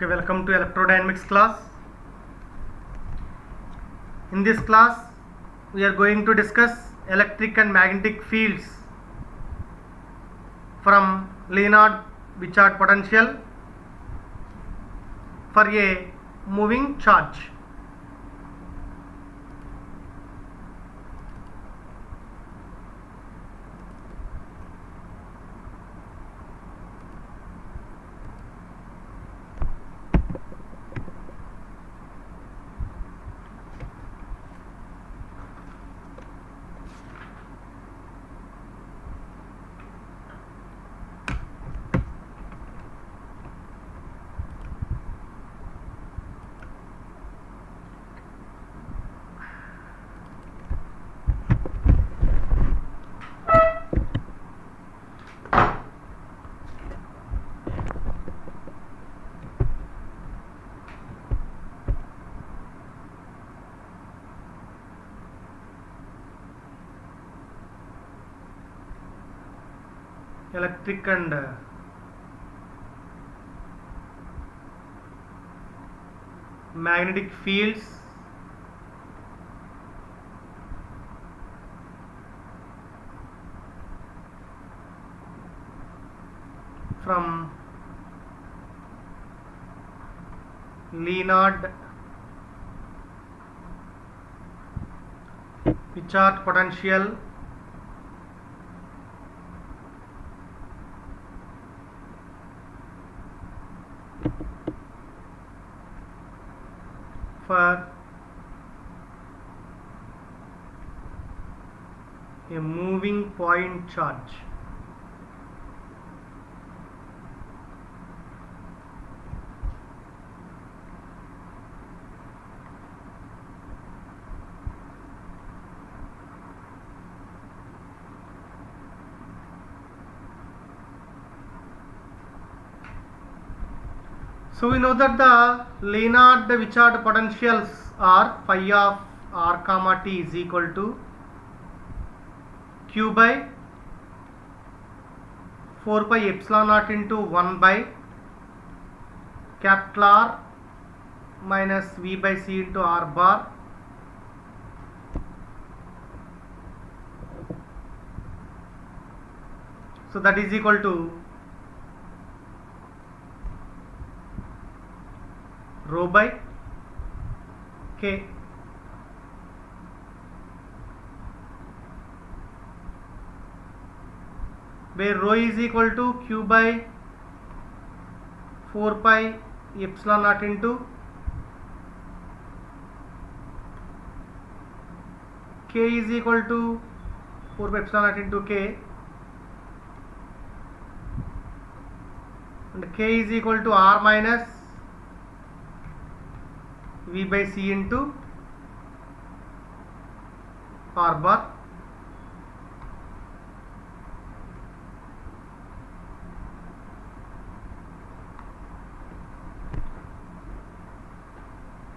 Okay, welcome to electrodynamics class. In this class, we are going to discuss electric and magnetic fields from Leonard-Wishart potential for a moving charge. Electric and magnetic fields from Leonard-Wishart potential for a moving point charge. So we know that the Leonard-Wishart potentials are phi of r comma t is equal to q by 4 pi epsilon naught into 1 by capital R minus v by c into r bar so that is equal to rho by k. Where rho is equal to q by 4 pi epsilon naught into k is equal to 4 pi epsilon naught into k, and k is equal to r minus v by c into r bar.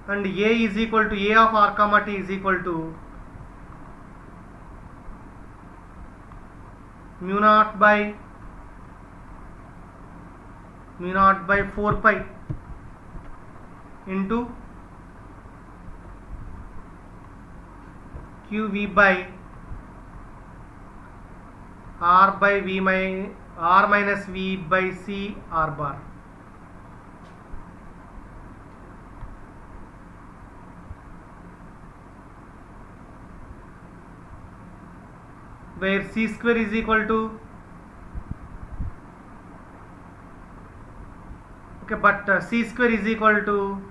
And a is equal to a of r comma t is equal to mu naught by 4 pi into qv by r minus v by c r bar. Where c square is equal to c square is equal to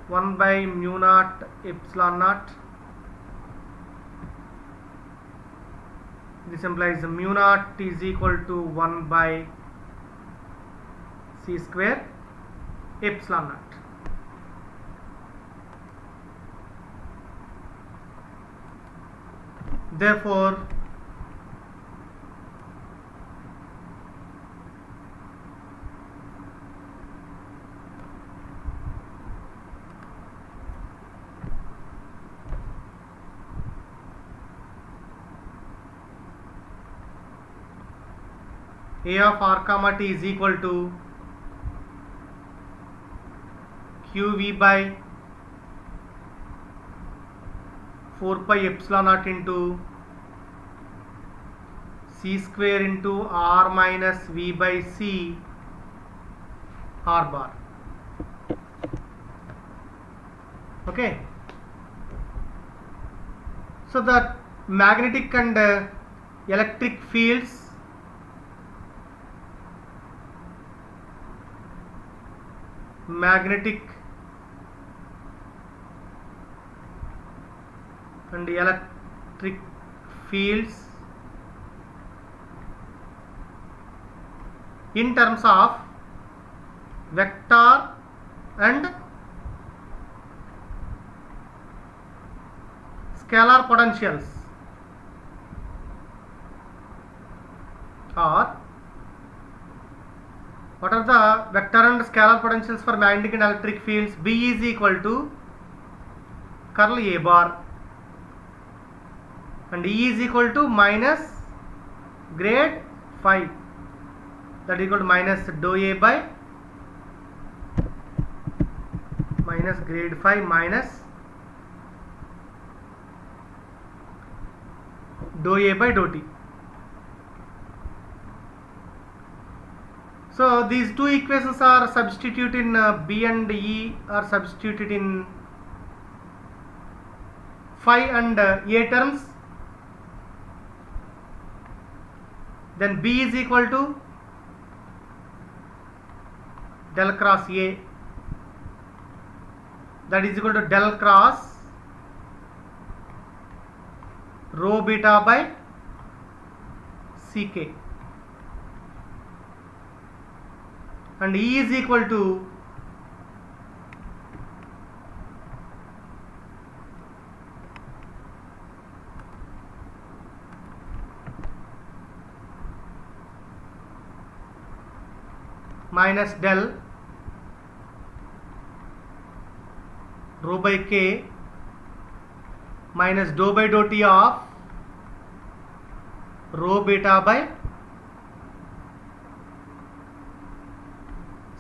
1 by mu naught epsilon naught. This implies mu naught is equal to 1 by c square epsilon naught. Therefore, a of r comma t is equal to qv by 4 pi epsilon naught into c square into r minus v by c r bar. Okay, so the magnetic and electric fields and electric fields in terms of vector and scalar potentials, or what are the vector and scalar potentials for magnetic and electric fields? B is equal to curl A bar and E is equal to minus grade phi, that is equal to minus dou A by minus grade phi minus dou A by dou T. So these two equations are substituted in B and E are substituted in phi and A terms. Then B is equal to del cross A, that is equal to del cross rho beta by Ck, and E is equal to minus del rho by K minus dou by dou T of rho beta by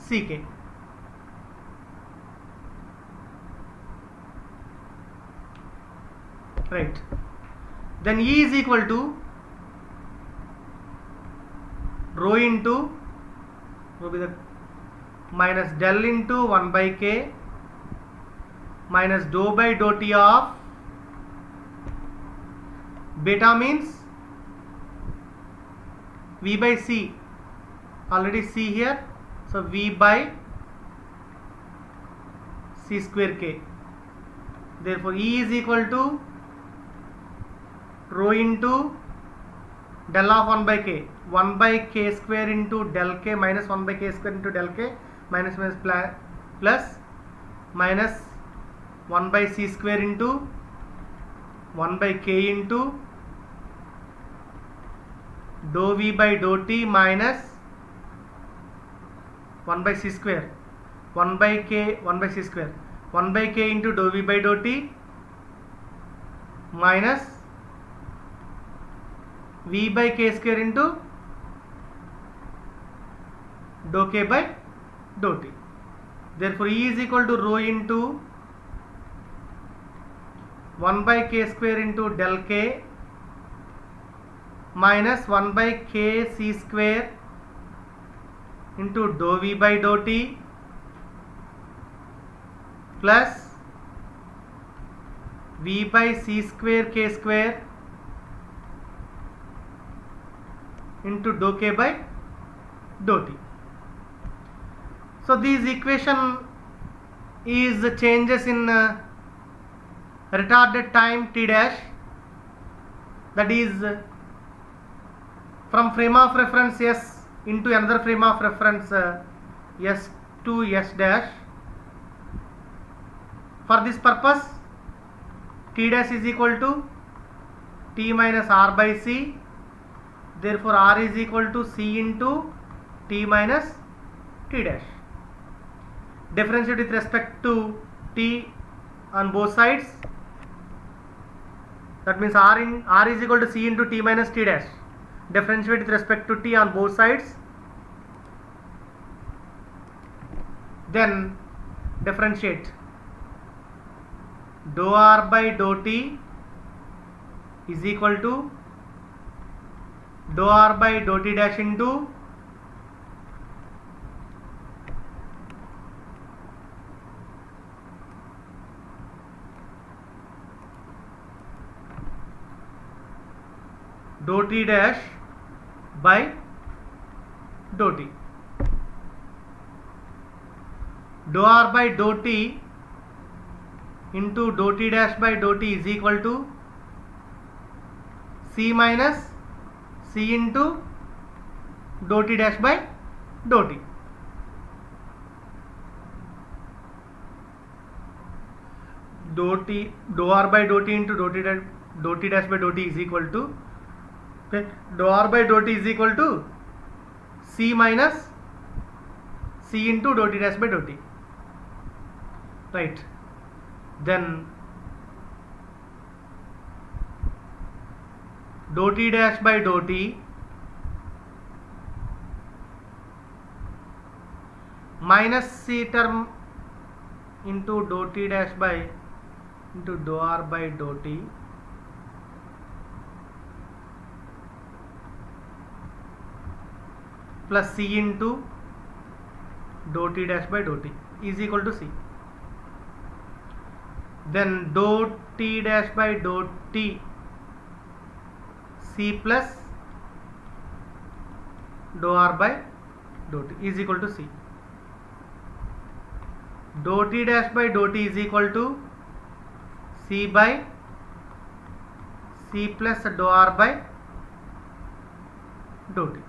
Ck. Right. Then E is equal to rho into rho be the minus del into 1 by K minus dou by dou T of beta means V by C, already C here, so V by C square K. Therefore E is equal to rho into del of 1 by K, 1 by K square into del K minus 1 by K square into del K minus plus minus 1 by C square into 1 by K into dou V by dou T minus 1 by C square, 1 by K, 1 by C square, 1 by K into dou V by dou T minus V by K square into dou K by dou T. Therefore E is equal to rho into 1 by K square into del K minus 1 by K C square into dou V by dou T plus V by C square K square into dou K by dou T. So this equation is changes in retarded time T dash, that is from frame of reference S into another frame of reference S to S dash. For this purpose T dash is equal to T minus R by C, therefore R is equal to C into T minus T dash. Differentiate with respect to T on both sides, that means R is equal to C into T minus T dash. Differentiate with respect to T on both sides, then differentiate dou r by dou t is equal to dou r by dou t dash into dou t dash by dou t. Dou r by dou t into dou t dash by dou t is equal to c minus c into dou t dash by dou t. Dou r by dou t into dou t dash by dou t is equal to dou r by dou t is equal to c minus c into dou t dash by dou t, right? Then dou t dash by dou t minus c term into dou t dash by into dou r by dou t plus c into dou t dash by dou t is equal to c. Then dou t dash by dou t c plus dou r by dou t is equal to c. Dou t dash by dou t is equal to c by c plus dou r by dou t.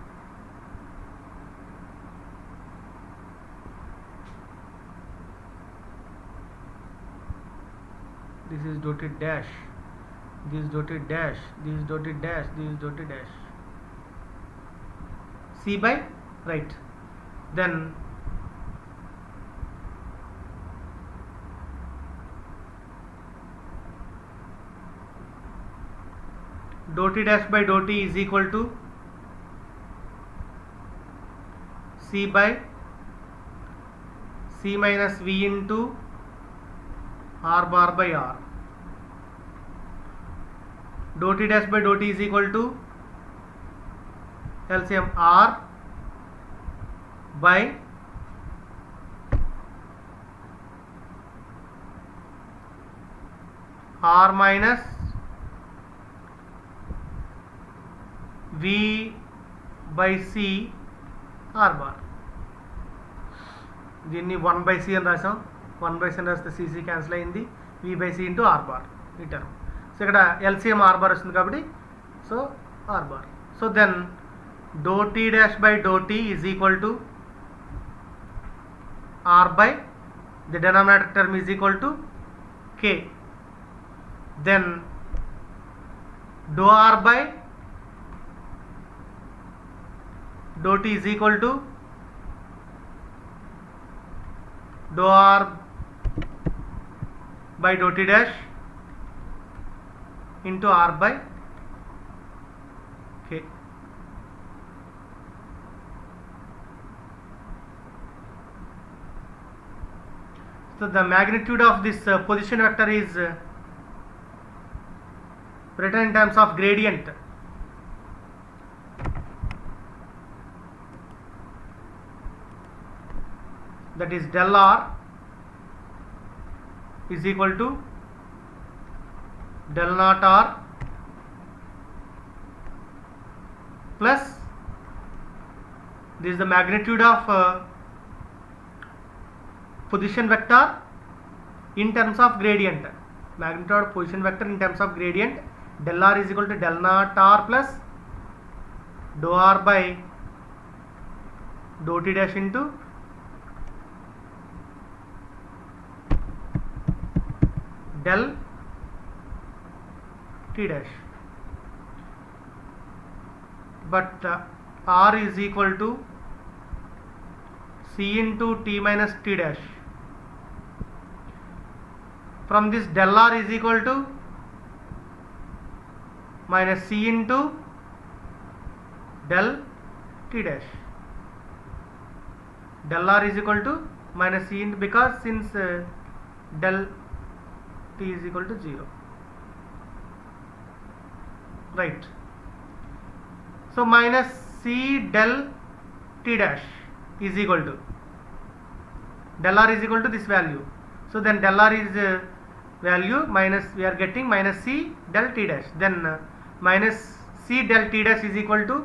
This is dou t dash, this is dou t dash, this is dou t dash, this is dou t dash, c by, right? Then dou t dash by dou t is equal to c by c minus v into r bar by r. Dou t dash by dou t is equal to LCM r by r minus v by c r bar. దీన్ని 1 by c అని రాసాం. 1 by c అని రాస్తే cc cancel అయింది, v by c into r bar ఈ term. So ఇక్కడ LCM r bar వస్తుంది కాబట్టి so r bar. So then dou t dash by dou t is equal to r by the denominator term is equal to k. Then dou r by dou t is equal to dou r by dou t dash into r by k. So the magnitude of this position vector is written in terms of gradient. That is del r is equal to del naught r plus this is the magnitude of position vector in terms of gradient. Magnitude of position vector in terms of gradient, del r is equal to del naught r plus dou r by dou t dash into del t dash. But r is equal to c into t minus t dash. From this del r is equal to minus c into del t dash. Del r is equal to minus c in, because since del t is equal to 0, right. So minus c del t dash is equal to del r is equal to this value. So then del r is value minus, we are getting minus c del t dash, then minus c del t dash is equal to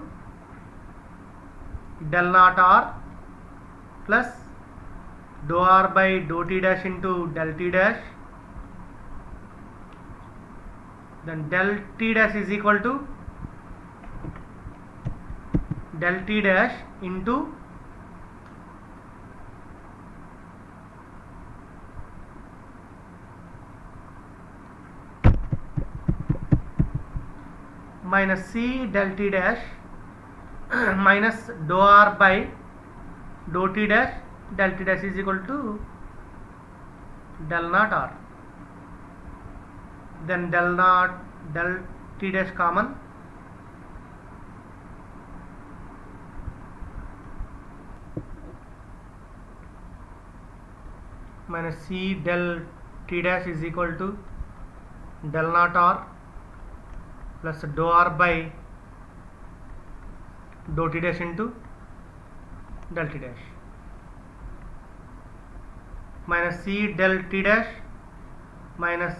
del naught r plus dou r by dou t dash into del t dash, then del t dash is equal to del t dash into minus c del t dash minus dou r by dou t dash, del t dash is equal to del naught r, then del t dash common, minus c del t dash is equal to del naught r plus dou r by dou t dash into del t dash, minus c del t dash minus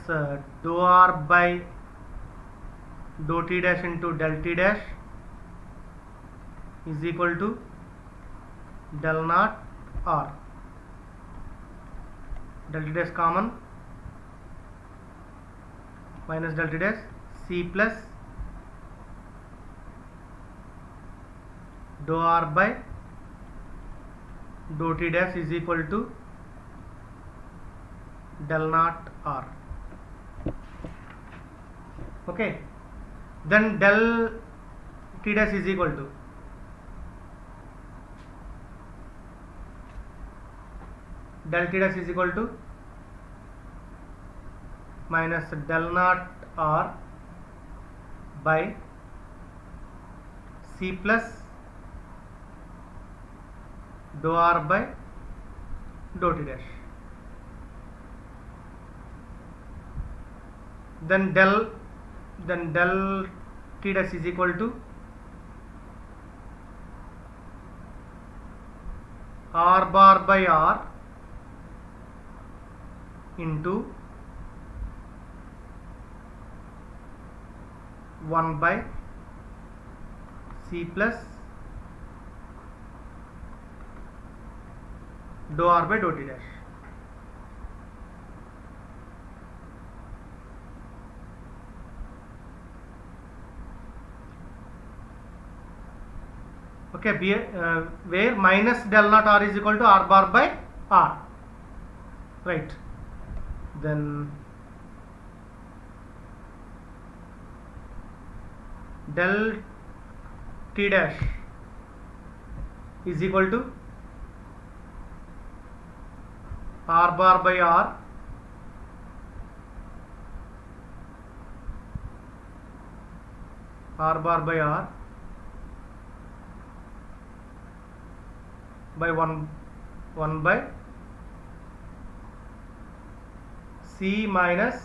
dou r by dou t dash into del t dash is equal to del naught r, del t dash common, minus del t dash, c plus dou r by dou t dash is equal to del naught r. Okay, then del t dash is equal to minus del naught r by c plus dou r by dou t dash, then del t dash is equal to r bar by r into 1 by c plus dou r by dou t dash. Okay, where minus del naught r is equal to r bar by r, right. Then del t dash is equal to r bar by r by 1 by c minus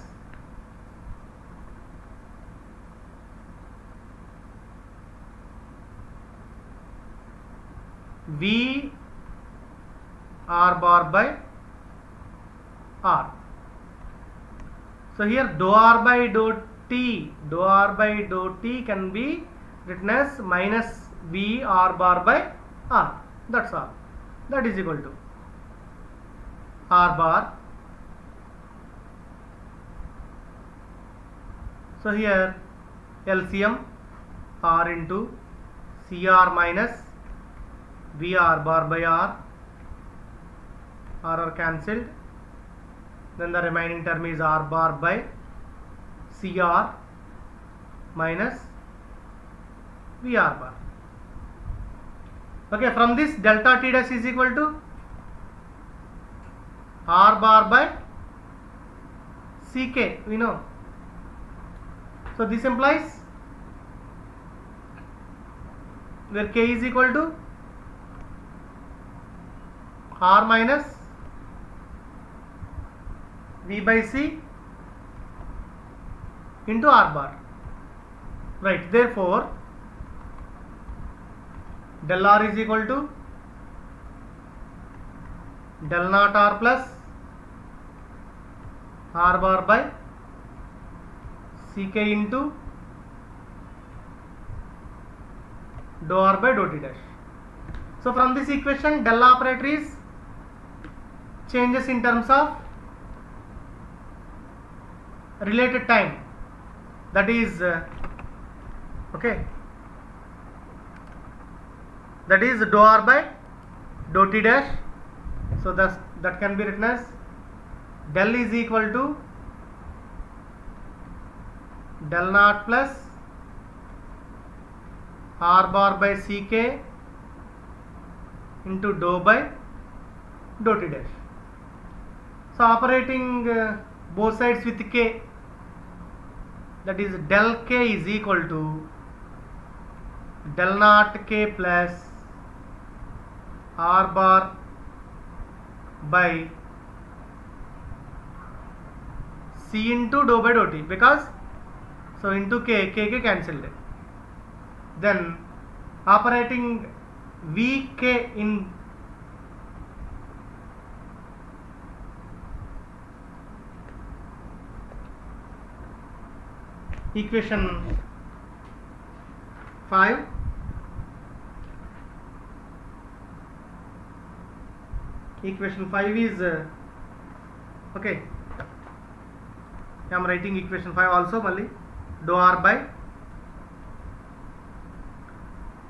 v r bar by r. So here dou r by dou t can be written as minus v r bar by r, that's all. That is equal to r bar. So here LCM r into CR minus VR bar by R are cancelled, then the remaining term is R bar by CR minus VR bar. Okay, from this delta T dash is equal to R bar by CK, we know. So this implies where K is equal to R minus V by C into R bar. Right, therefore del R is equal to del naught R plus R bar by Ck into dou R by dou T dash. So from this equation, del operator is changes in terms of related time, that is okay, that is dou R by dou T dash. So that can be written as del is equal to del naught plus R bar by Ck into dou by dou T dash. So operating both sides with K, that is del K is equal to del naught K plus R bar by C into dou by dou T, because so into K cancelled. Then operating Vk in equation 5, equation 5 is okay, I am writing equation 5 also. Malli dou R by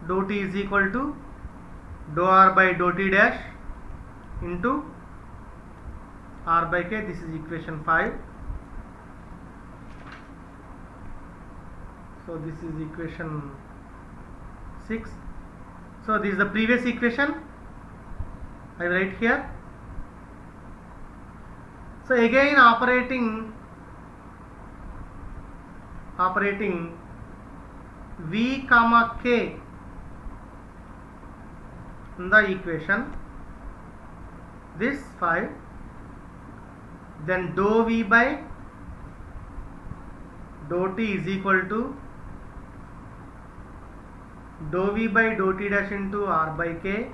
dou T is equal to dou R by dou T dash into R by K. This is equation 5. So this is equation 6. So this is the previous equation I write here. So again operating V comma K in the equation, this 5, then dou V by dou T is equal to dou V by dou T dash into R by K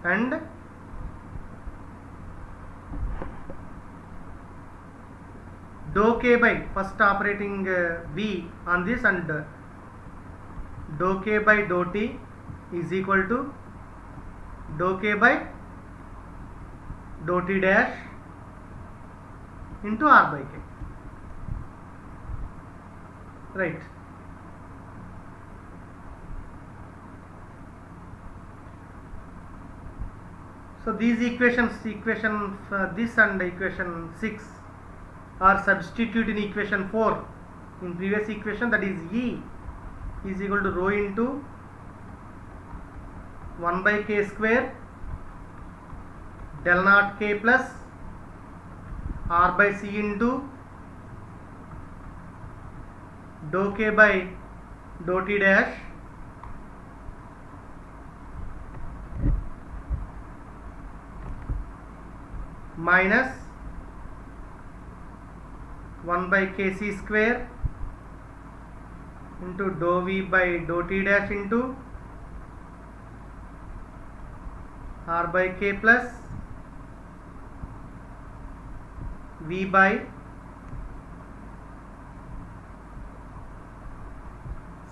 and dou K by first operating V on this, and dou K by dou T is equal to dou K by dou T dash into R by K. Right. So these equations, this and equation 6 are substituted in equation 4 in previous equation, that is E is equal to rho into 1 by K square del naught K plus R by C into dou K by dou T dash minus 1 by Kc square into dou V by dou T dash into R by K plus V by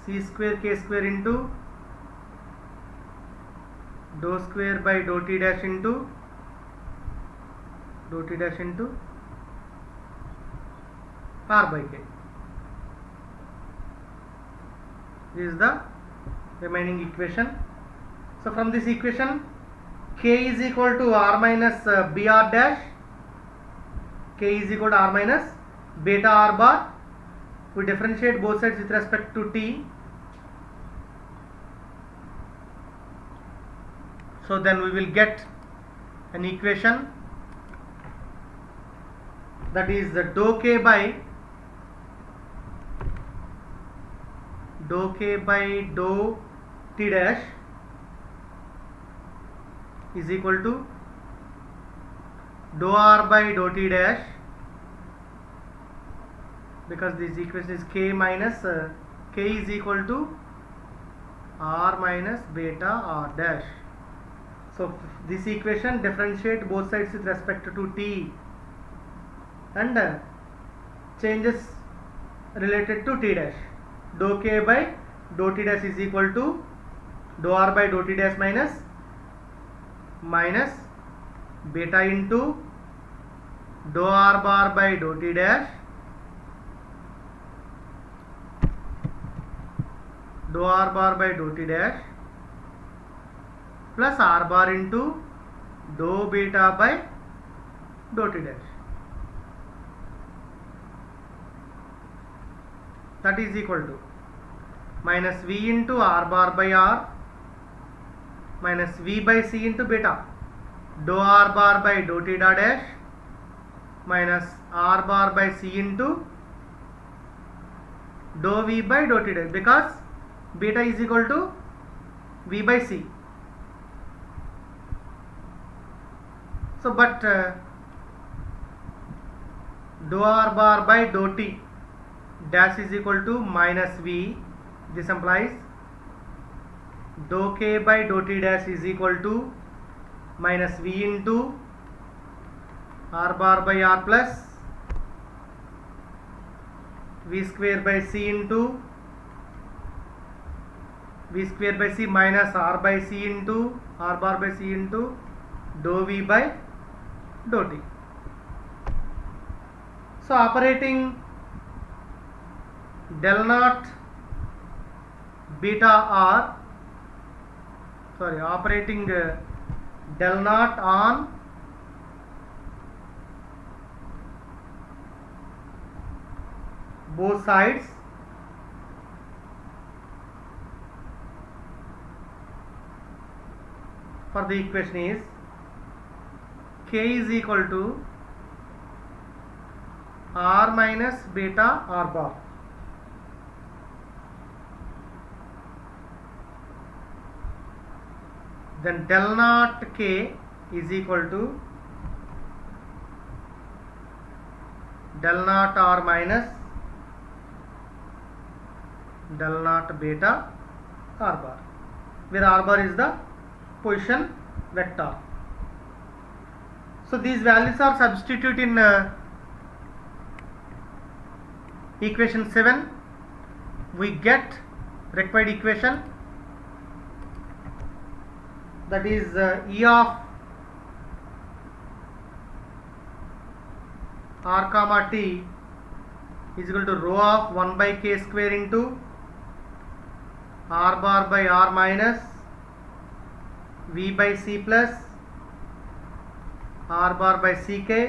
C square K square into dou square by dou T dash into R by K. This is the remaining equation. So from this equation, K is equal to R minus BR dash, K is equal to R minus beta R bar. We differentiate both sides with respect to T. So then we will get an equation that is the dou K by dou T dash is equal to dou r by dou t dash, because this equation is k minus k is equal to r minus beta r dash. So this equation differentiate both sides with respect to t and changes related to t dash. Dou k by dou t dash is equal to dou r by dou t dash minus beta into dou r bar by dou t dash dou r bar by dou t dash plus r bar into dou beta by dou t dash. That is equal to minus v into r bar by r minus v by c into beta dou r bar by dou theta dash minus r bar by c into dou v by dou t dash, because beta is equal to v by c. So but dou r bar by dou t dash is equal to minus v. This implies dou k by dou t dash is equal to minus v into r bar by r plus v square by c into v square by c minus r by c into r bar by c into dou v by dou t. So operating del naught beta r, operating del naught on both sides for the equation is k is equal to r minus beta r bar. Then del naught k is equal to del naught r minus del naught beta r bar, where r bar is the position vector. So these values are substituted in equation 7. We get required equation, that is E of r comma t is equal to rho of 1 by k square into r bar by r minus v by c plus r bar by ck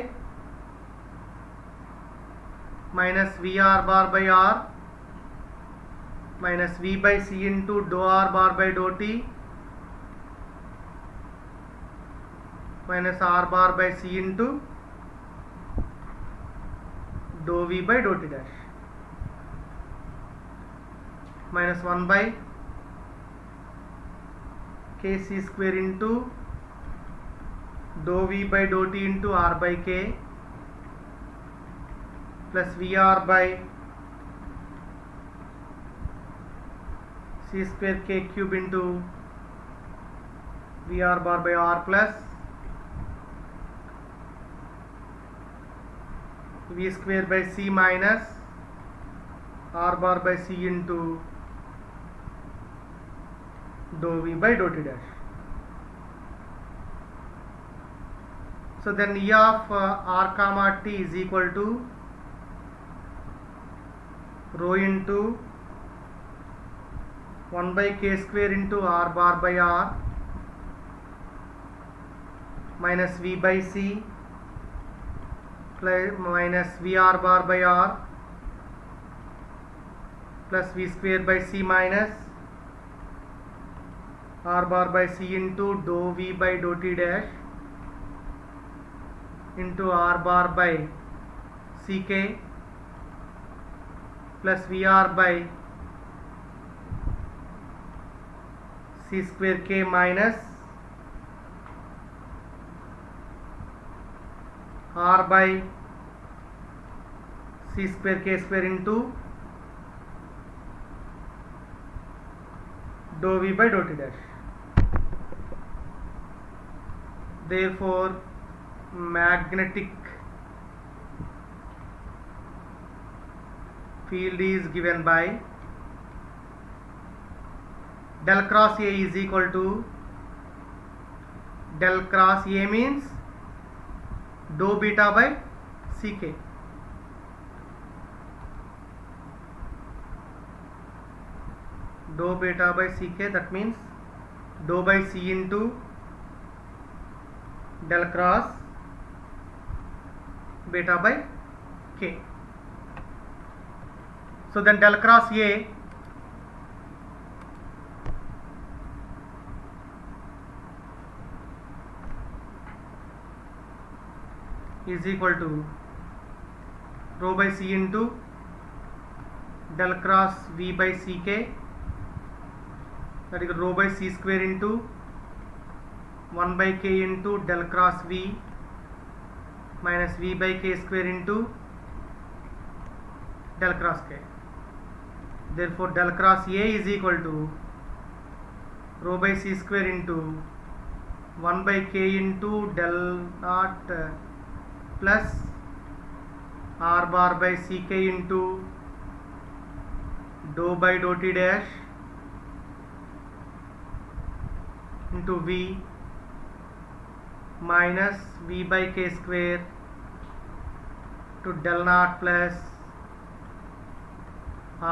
minus vr bar by r minus v by c into dou r bar by dou t minus r bar by c into dou v by dou t dash minus 1 by kc square into dou v by dou t into r by k plus vr by c square k cube into vr bar by r plus v square by c minus r bar by c into dou v by dou t dash. So then E of r comma t is equal to rho into 1 by k square into r bar by r minus v by c plus minus vr bar by r plus v square by c minus r bar by c into dou v by dou t dash into r bar by ck plus vr by c square k minus r by c square k square into dou v by dou t dash. Therefore magnetic field is given by del cross A is equal to del cross A means dou beta by ck. Dou beta by ck, that means dou by c into del cross beta by k. So then del cross A is equal to rho by c into del cross v by ck, that is rho by c square into 1 by k into del cross v minus v by k square into del cross k. Therefore del cross A is equal to rho by c square into 1 by k into del naught plus r bar by ck into dou by dou t dash into v minus v by k square to del naught plus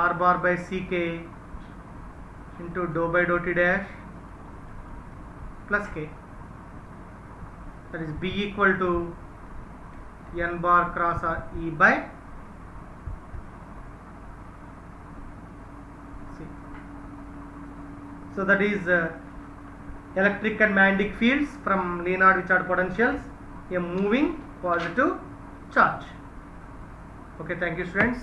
r bar by ck into dou by dou t dash plus k, that is b equal to n bar cross e by c. So that is electric and magnetic fields from Leonard Richard potentials, a moving positive charge. Okay, thank you students.